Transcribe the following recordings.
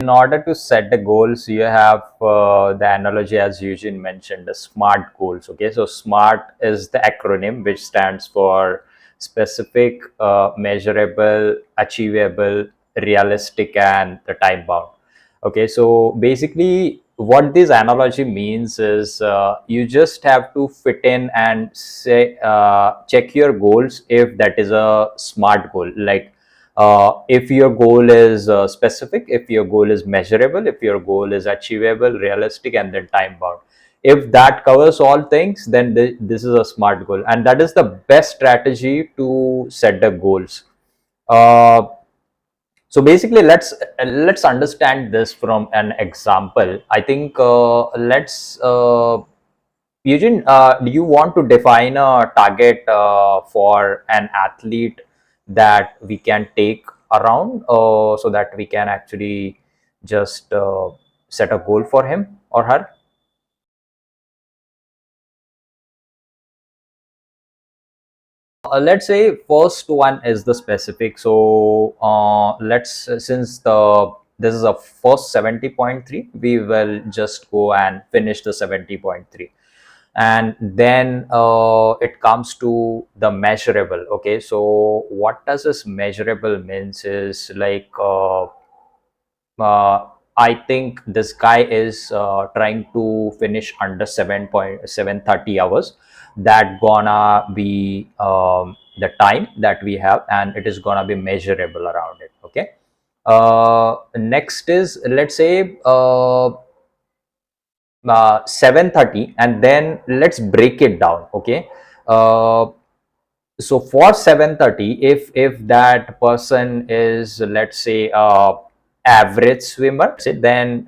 In order to set the goals, you have the analogy as Eugene mentioned, the SMART goals. Okay, so SMART is the acronym which stands for specific, measurable, achievable, realistic, and the time bound. Okay, so basically what this analogy means is you just have to fit in and say check your goals if that is a SMART goal. Like if your goal is specific, if your goal is measurable, if your goal is achievable, realistic, and then time bound. If that covers all things, then this is a SMART goal, and that is the best strategy to set the goals. uh, so basically, let's understand this from an example. I think let's Eugene, do you want to define a target for an athlete that we can take around, so that we can actually just set a goal for him or her? Let's say first one is the specific. So let's since this is a first 70.3, we will just go and finish the 70.3, and then it comes to the measurable. Okay, so what does this measurable means is like I think this guy is trying to finish under 7.730 hours. That gonna be the time that we have, and it is gonna be measurable around it. Okay. Next is, let's say 7:30, and then let's break it down. Okay. uh, so for 7:30, if that person is, let's say, average swimmer, say, then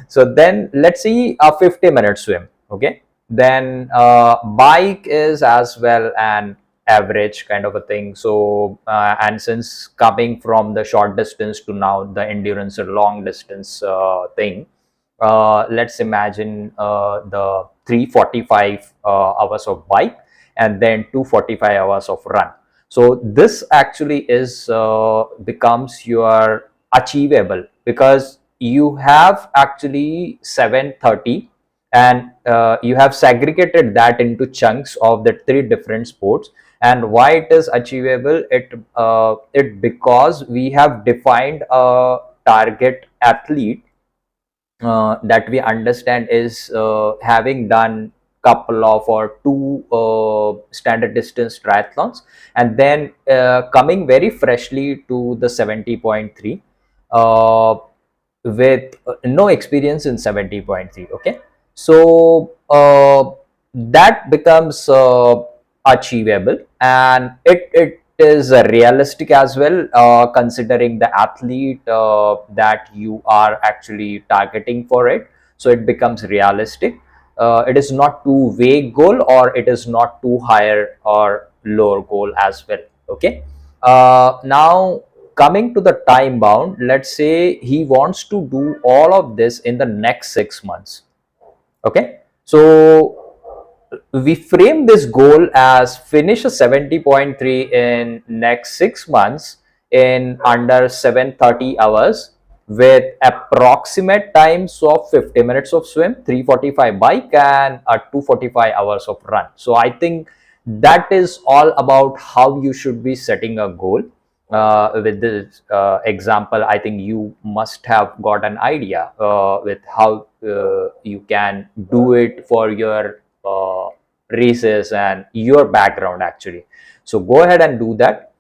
so then let's see a 50-minute swim. Okay, then bike is as well an average kind of a thing. So and since coming from the short distance to now the endurance or long distance thing, let's imagine the 345 hours of bike and then 245 hours of run. So this actually is becomes your achievable, because you have actually 7:30, and you have segregated that into chunks of the three different sports. And why it is achievable? It because we have defined a target athlete that we understand is having done couple of or two standard distance triathlons, and then coming very freshly to the 70.3 uh, with no experience in 70.3. Okay, so that becomes achievable, and it is realistic as well, considering the athlete that you are actually targeting for it. So it becomes realistic. It is not too vague goal, or it is not too higher or lower goal as well. Okay, now coming to the time bound, let's say he wants to do all of this in the next 6 months. Okay, so we frame this goal as finish a 70.3 in next 6 months in under 7:30 hours, with approximate times of 50 minutes of swim, 345 bike, and 245 hours of run. So I think that is all about how you should be setting a goal. With this example, I think you must have got an idea with how you can do it for your races and your background actually. So go ahead and do that.